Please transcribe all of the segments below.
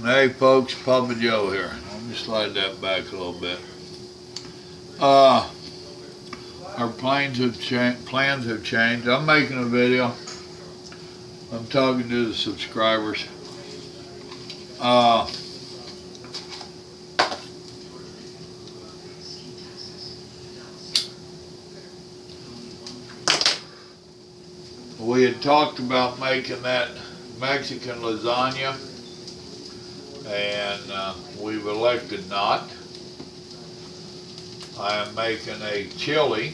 Hey folks, Papa Joe here. Let me slide that back a little bit. Uh, our plans have changed. I'm making a video. I'm talking to the subscribers. Uh, we had talked about making that Mexican lasagna, and we've elected not. I am making a chili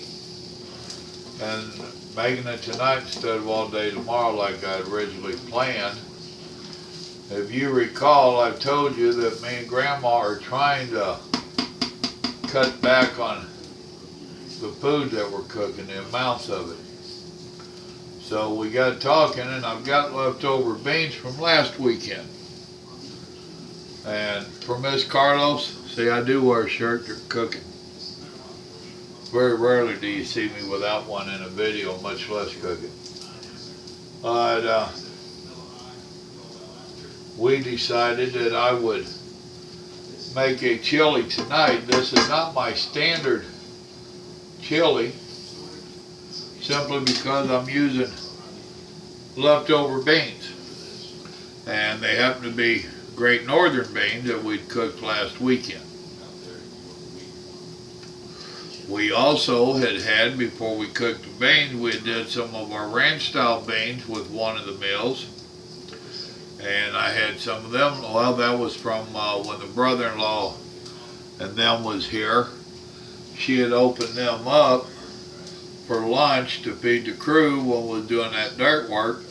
and making it tonight instead of all day tomorrow like I had originally planned. If you recall, I've told you that me and Grandma are trying to cut back on the food that we're cooking, the amounts of it. So we got talking, and I've got leftover beans from last weekend. And for Miss Carlos, see, I do wear a shirt to cooking. Very rarely do you see me without one in a video, much less cooking. But we decided that I would make a chili tonight. This is not my standard chili, simply because I'm using leftover beans. And they happen to be Great Northern beans that we'd cooked last weekend. We also had, before we cooked the beans, we did some of our ranch style beans with one of the meals. And I had some of them, well, that was from when the brother-in-law and them was here. She had opened them up for lunch to feed the crew when we was doing that dirt work,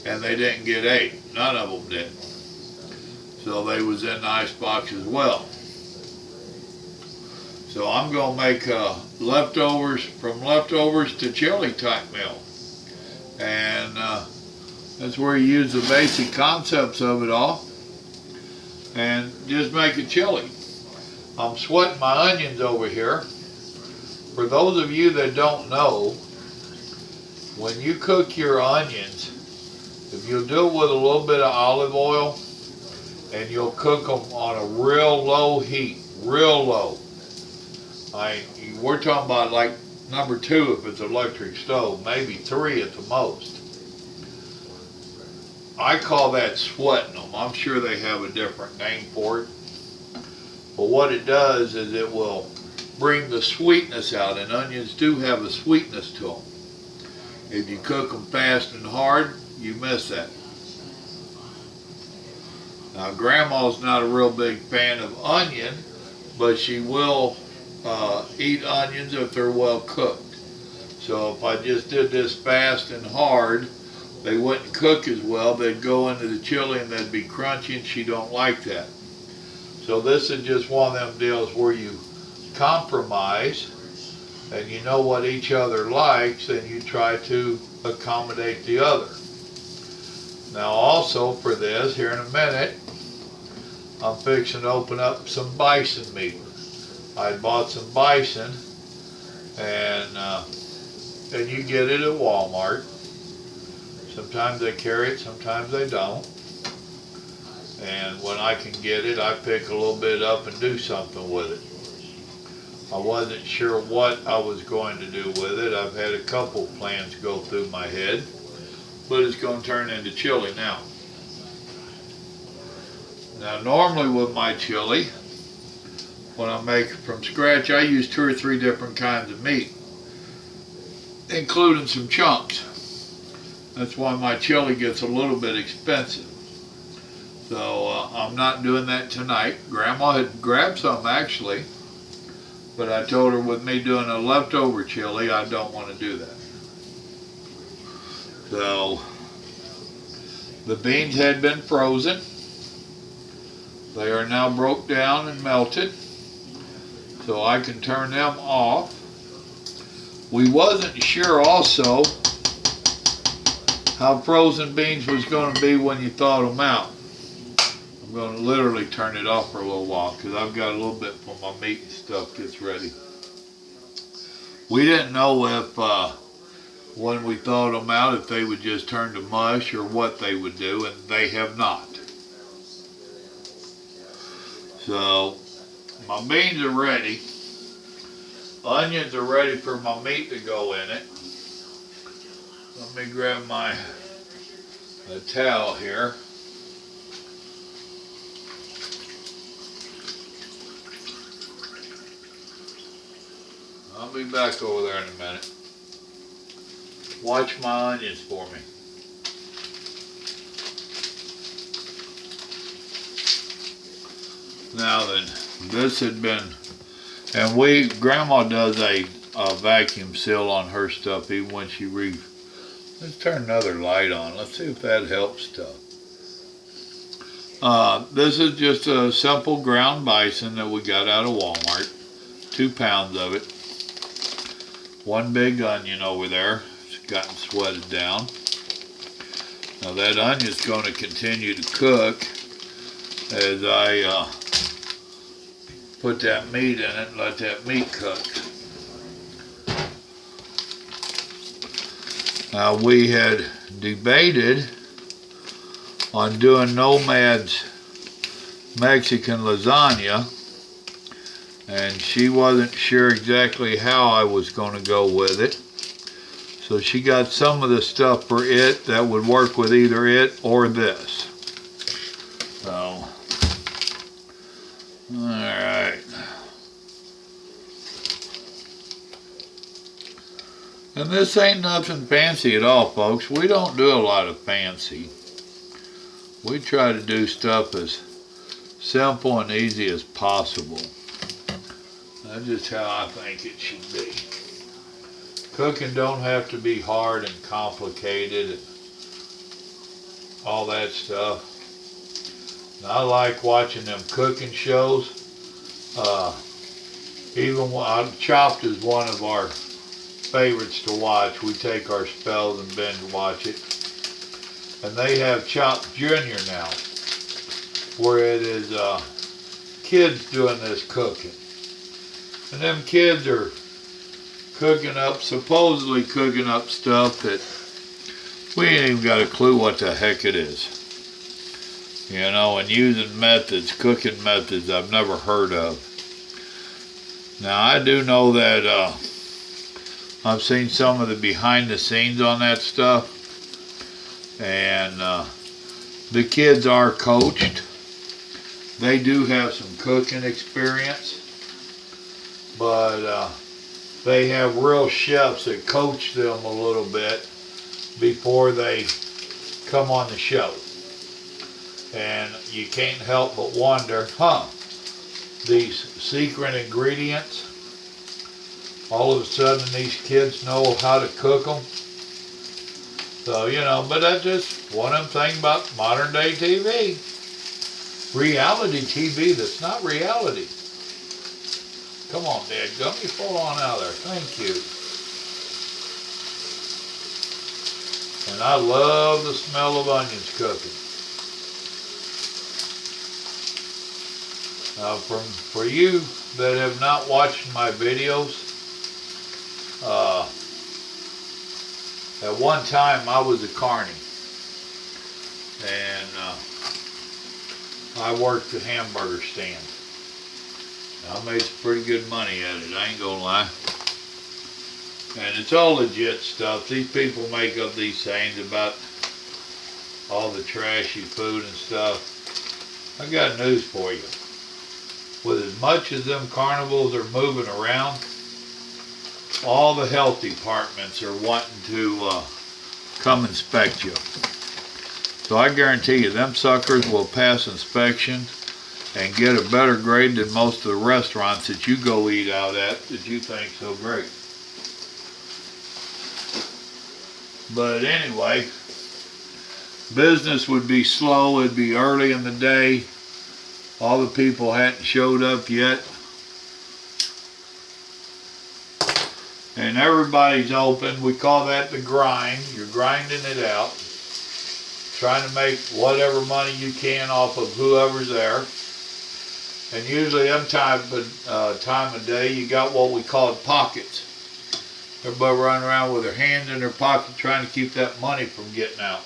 and they didn't get ate. None of them did. So they was in the icebox as well. So I'm going to make leftovers, from leftovers to chili type meal. And that's where you use the basic concepts of it all and just make a chili. I'm sweating my onions over here. For those of you that don't know, when you cook your onions, if you'll do it with a little bit of olive oil and you'll cook them on a real low heat, real low. We're talking about like number 2 if it's an electric stove, maybe 3 at the most. I call that sweating them. I'm sure they have a different name for it. But what it does is it will bring the sweetness out, and onions do have a sweetness to them. If you cook them fast and hard, you miss that. Now, Grandma's not a real big fan of onion, but she will eat onions if they're well cooked. So if I just did this fast and hard, they wouldn't cook as well. They'd go into the chili and they'd be crunchy, and she don't like that. So this is just one of them deals where you compromise and you know what each other likes and you try to accommodate the other. Now also for this, here in a minute, I'm fixing to open up some bison meat. I bought some bison, and you get it at Walmart. Sometimes they carry it, sometimes they don't. And when I can get it, I pick a little bit up and do something with it. I wasn't sure what I was going to do with it. I've had a couple plans go through my head, but it's going to turn into chili now. Now normally with my chili, when I make it from scratch, I use 2 or 3 different kinds of meat, including some chunks. That's why my chili gets a little bit expensive. So I'm not doing that tonight. Grandma had grabbed some actually, but I told her with me doing a leftover chili, I don't want to do that. So the beans had been frozen. They are now broke down and melted, so I can turn them off. We wasn't sure also how frozen beans was going to be when you thawed them out. I'm going to literally turn it off for a little while because I've got a little bit for my meat and stuff gets ready. We didn't know if when we thawed them out if they would just turn to mush or what they would do, and they have not. So my beans are ready. Onions are ready for my meat to go in it. Let me grab my towel here. I'll be back over there in a minute. Watch my onions for me. Now then, this had been, and Grandma does a vacuum seal on her stuff even when she let's turn another light on. Let's see if that helps stuff. This is just a simple ground bison that we got out of Walmart. 2 pounds of it. 1 big onion over there. It's gotten sweated down. Now that onion's going to continue to cook as I put that meat in it and let that meat cook. Now we had debated on doing Nomad's Mexican lasagna, and she wasn't sure exactly how I was going to go with it. So she got some of the stuff for it that would work with either it or this. So, alright. And this ain't nothing fancy at all, folks. We don't do a lot of fancy. We try to do stuff as simple and easy as possible. That's just how I think it should be. Cooking don't have to be hard and complicated and all that stuff. And I like watching them cooking shows. Chopped is one of our favorites to watch. We take our spells and binge watch it. And they have Chopped Junior now, where it is kids doing this cooking. And them kids are supposedly cooking up stuff that we ain't even got a clue what the heck it is. You know, and using cooking methods I've never heard of. Now I do know that I've seen some of the behind the scenes on that stuff, and the kids are coached. They do have some cooking experience, but they have real chefs that coach them a little bit before they come on the show. And you can't help but wonder, these secret ingredients, all of a sudden these kids know how to cook them. So, you know, but that's just one of them things about modern day TV. Reality TV that's not reality. Come on, Dad, gummy, fall on out of there. Thank you. And I love the smell of onions cooking. For you that have not watched my videos, at one time I was a carny, and I worked the hamburger stand. I made some pretty good money at it, I ain't gonna lie. And it's all legit stuff. These people make up these things about all the trashy food and stuff. I got news for you. With as much as them carnivals are moving around, all the health departments are wanting to come inspect you. So I guarantee you, them suckers will pass inspection and get a better grade than most of the restaurants that you go eat out at that you think so great. But anyway, business would be slow. It'd be early in the day. All the people hadn't showed up yet. And everybody's open. We call that the grind. You're grinding it out. Trying to make whatever money you can off of whoever's there. And usually them time of day, you got what we call pockets. Everybody running around with their hands in their pocket trying to keep that money from getting out.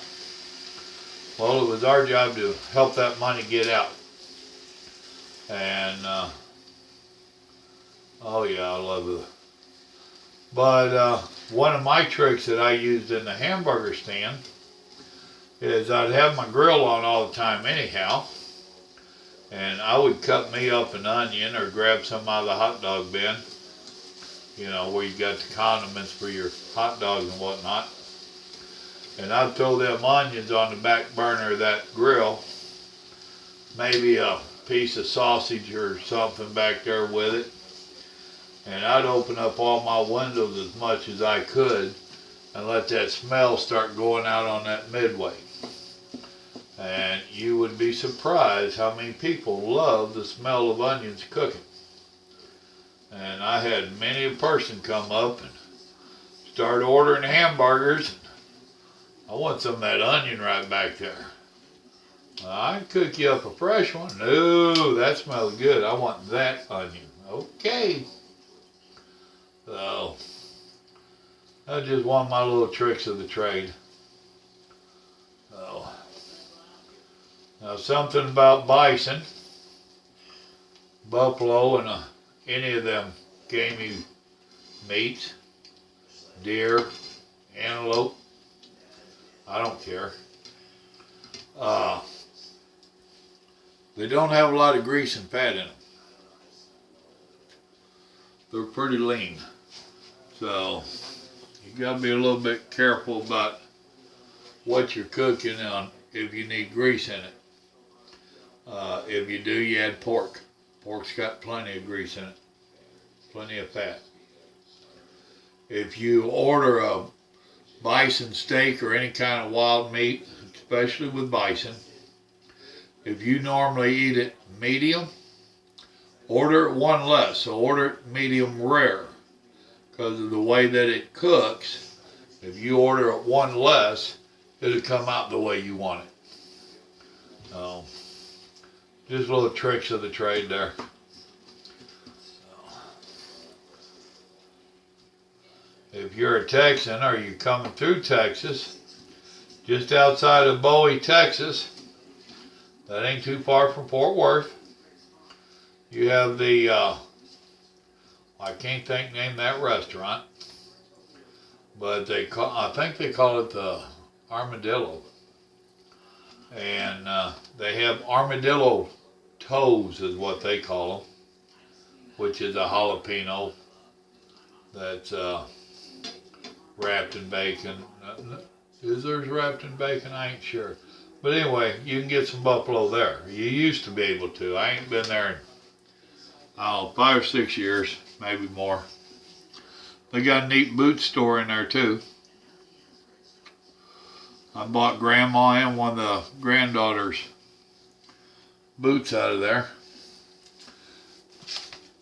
Well, it was our job to help that money get out. And, oh yeah, I love it. But one of my tricks that I used in the hamburger stand is I'd have my grill on all the time anyhow. And I would cut me up an onion or grab some out of the hot dog bin, you know, where you got the condiments for your hot dogs and whatnot. And I'd throw them onions on the back burner of that grill, maybe a piece of sausage or something back there with it. And I'd open up all my windows as much as I could and let that smell start going out on that midway. And you would be surprised how many people love the smell of onions cooking. And I had many a person come up and start ordering hamburgers. I want some of that onion right back there. I'd cook you up a fresh one. No, that smells good. I want that onion. Okay. So, that's just one of my little tricks of the trade. So, now something about bison, buffalo, and any of them gamey meats, deer, antelope, I don't care. They don't have a lot of grease and fat in them. They're pretty lean. So you gotta be a little bit careful about what you're cooking on if you need grease in it. If you do, you add pork. Pork's got plenty of grease in it, plenty of fat. If you order a bison steak or any kind of wild meat, especially with bison, if you normally eat it medium, order it one less. So order it medium rare, because of the way that it cooks. If you order it one less, it'll come out the way you want it. Just little tricks of the trade there. If you're a Texan or you're coming through Texas, just outside of Bowie, Texas, that ain't too far from Fort Worth, you have the, I can't name that restaurant, but I think they call it the Armadillo. And they have armadillo toes is what they call them, which is a jalapeno that's wrapped in bacon. Is theirs wrapped in bacon? I ain't sure. But anyway, you can get some buffalo there. You used to be able to. I ain't been there in, 5 or 6 years, maybe more. They got a neat boot store in there too. I bought Grandma and one of the granddaughters' boots out of there.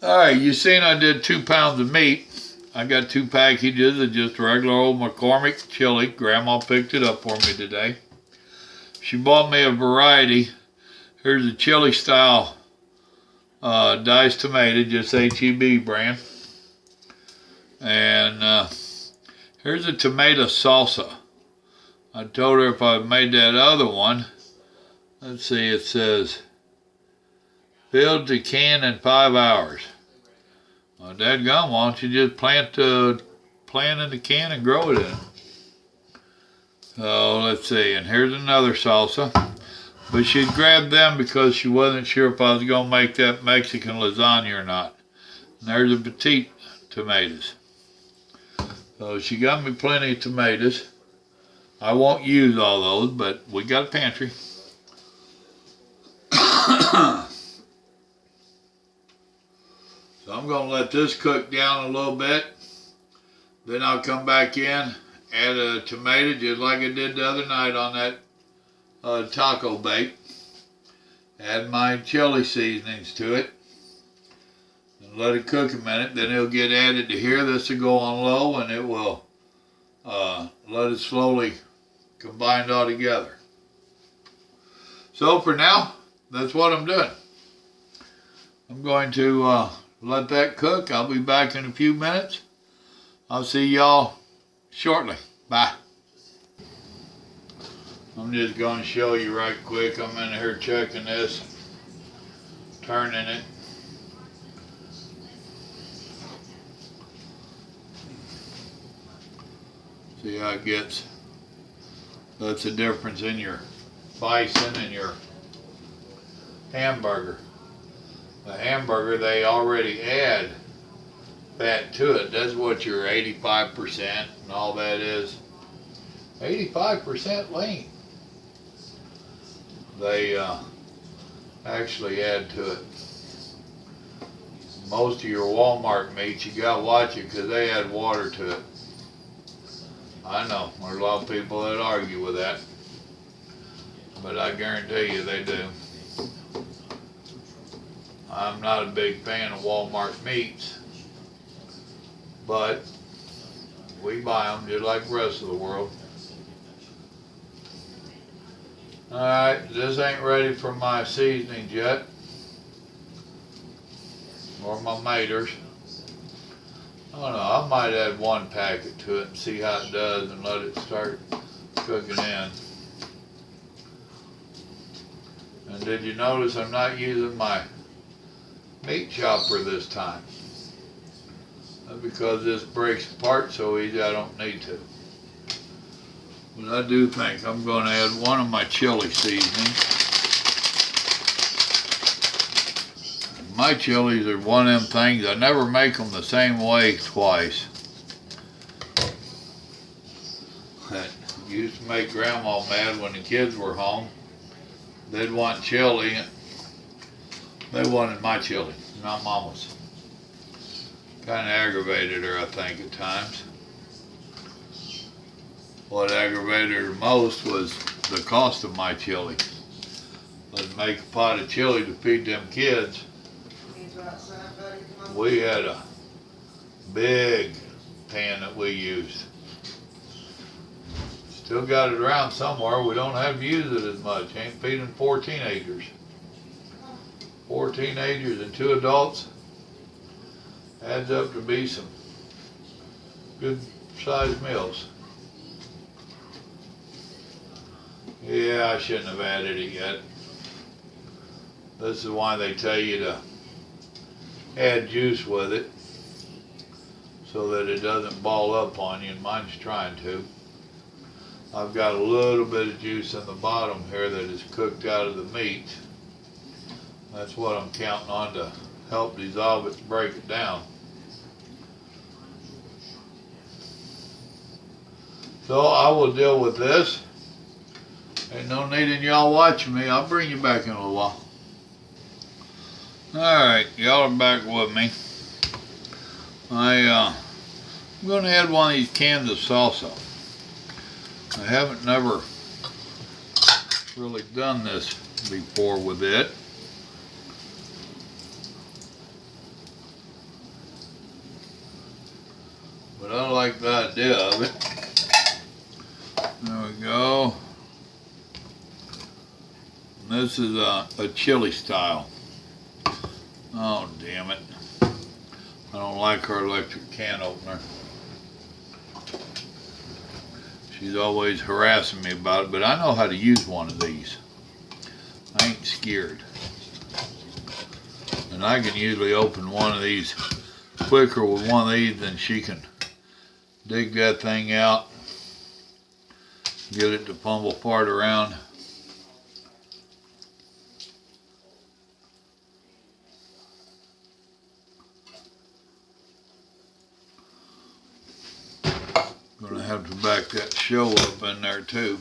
Alright, you seen I did 2 pounds of meat. I got 2 packages of just regular old McCormick chili. Grandma picked it up for me today. She bought me a variety. Here's a chili style diced tomato, just HEB brand. And here's a tomato salsa. I told her if I made that other one, let's see, it says, filled to can in 5 hours. Well, dadgum, why don't you just plant in the can and grow it in? So, let's see, and here's another salsa. But she'd grabbed them because she wasn't sure if I was going to make that Mexican lasagna or not. And there's the petite tomatoes. So she got me plenty of tomatoes. I won't use all those, but we got a pantry. So I'm going to let this cook down a little bit. Then I'll come back in, add a tomato just like I did the other night on that taco bake. Add my chili seasonings to it. And let it cook a minute. Then it'll get added to here. This will go on low and it will let it slowly combine all together. So for now, that's what I'm doing. I'm going to let that cook. I'll be back in a few minutes. I'll see y'all shortly. Bye. I'm just going to show you right quick. I'm in here checking this turning it. See how it gets. That's the difference in your bison and your hamburger. The hamburger, they already add fat to it. That's what your 85% and all that is. 85% lean. They actually add to it. Most of your Walmart meats, you gotta watch it because they add water to it. I know, there's a lot of people that argue with that, but I guarantee you they do. I'm not a big fan of Walmart meats, but we buy them just like the rest of the world. Alright, this ain't ready for my seasonings yet, or my maters. I don't know, I might add one packet to it and see how it does and let it start cooking in. And did you notice I'm not using my meat chopper this time? That's because this breaks apart so easy I don't need to. But I do think I'm going to add one of my chili seasonings. My chilies are one of them things, I never make them the same way twice. That used to make Grandma mad when the kids were home. They'd want chili. They wanted my chili, not Mama's. Kind of aggravated her, I think, at times. What aggravated her most was the cost of my chili. Let's make a pot of chili to feed them kids. We had a big pan that we used. Still got it around somewhere. We don't have to use it as much. Ain't feeding 4 teenagers. 4 teenagers and 2 adults adds up to be some good sized meals. Yeah, I shouldn't have added it yet. This is why they tell you to add juice with it so that it doesn't ball up on you, and mine's trying to. I've got a little bit of juice in the bottom here that is cooked out of the meat. That's what I'm counting on to help dissolve it and break it down. So I will deal with this. Ain't no need in y'all watching me. I'll bring you back in a little while. Alright, y'all are back with me. I'm going to add one of these cans of salsa. I haven't never really done this before with it. But I like the idea of it. There we go. This is a chili style. Oh, damn it. I don't like her electric can opener. She's always harassing me about it, but I know how to use one of these. I ain't scared. And I can usually open one of these quicker with one of these than she can dig that thing out, get it to fumble part around. Gonna have to back that show up in there too.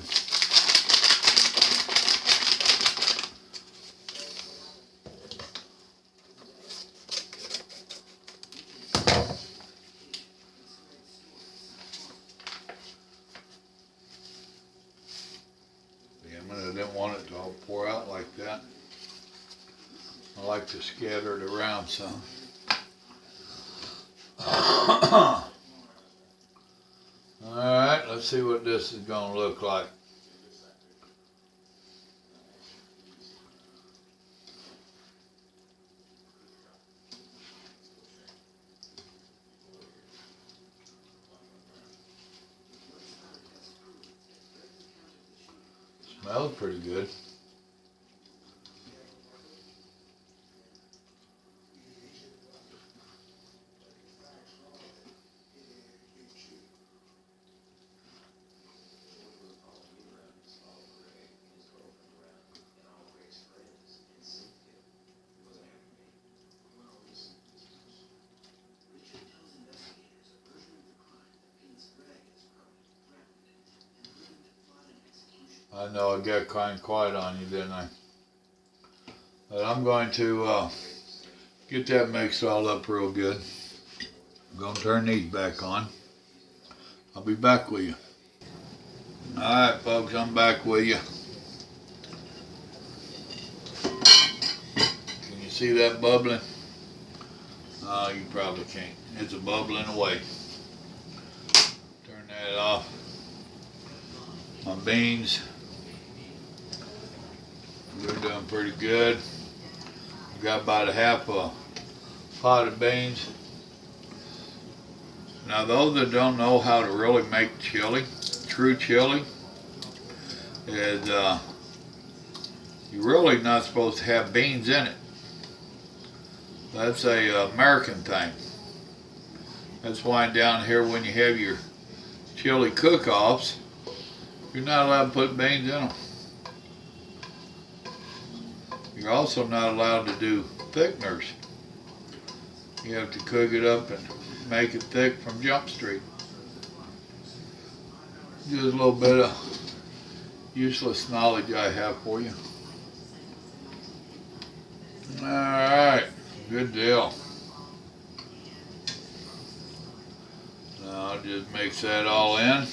Damn it, I didn't want it to all pour out like that. I like to scatter it around some. Alright, let's see what this is going to look like. Smells pretty good. I know I got kind of quiet on you, didn't I? But I'm going to get that mixed all up real good. I'm going to turn these back on. I'll be back with you. Alright folks, I'm back with you. Can you see that bubbling? Oh, you probably can't. It's a bubbling away. Turn that off. My beans, they're doing pretty good. I've got about a half a pot of beans. Now those that don't know how to really make chili, true chili, is you're really not supposed to have beans in it. That's a American thing. That's why down here when you have your chili cook-offs, you're not allowed to put beans in them. You're also not allowed to do thickeners. You have to cook it up and make it thick from Jump Street. Just a little bit of useless knowledge I have for you. Alright, good deal. Now I'll just mix that all in.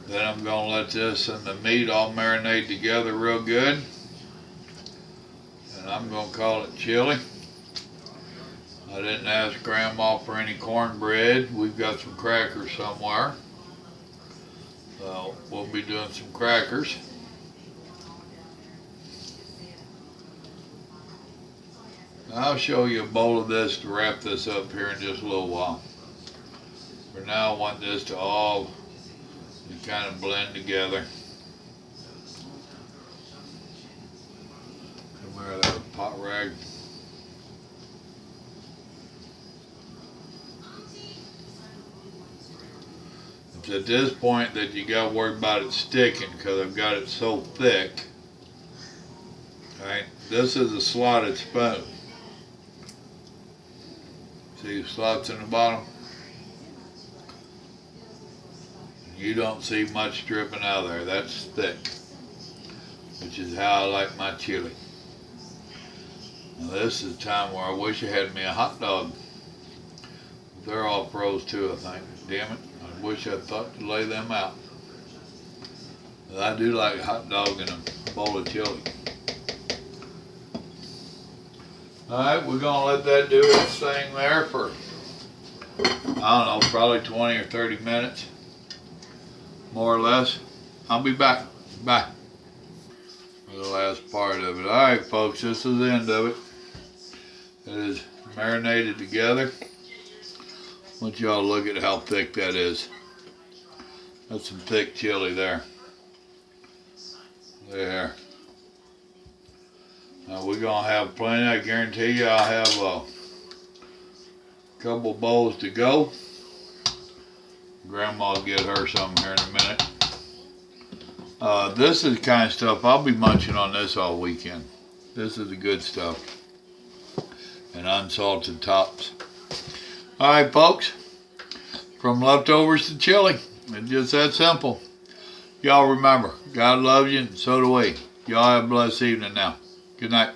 Then I'm going to let this and the meat all marinate together real good. And I'm going to call it chili. I didn't ask Grandma for any cornbread. We've got some crackers somewhere. So we'll be doing some crackers. I'll show you a bowl of this to wrap this up here in just a little while. For now I want this to all kind of blend together. Come here, that pot rag. It's at this point that you got to worry about it sticking because I've got it so thick. Alright, this is a slotted spoon. See the slots in the bottom? You don't see much dripping out of there. That's thick, which is how I like my chili. Now this is a time where I wish I had me a hot dog. They're all froze too, I think. Damn it, I wish I'd thought to lay them out. But I do like a hot dog and a bowl of chili. Alright, we're going to let that do its thing there for, I don't know, probably 20 or 30 minutes. More or less. I'll be back. Bye. For the last part of it. Alright folks, this is the end of it. It is marinated together. I want y'all to look at how thick that is. That's some thick chili there. There. Now we're going to have plenty. I guarantee you I'll have a couple bowls to go. Grandma will get her some here in a minute. This is the kind of stuff I'll be munching on this all weekend. This is the good stuff. And unsalted tops. Alright folks. From leftovers to chili. It's just that simple. Y'all remember, God loves you and so do we. Y'all have a blessed evening now. Good night.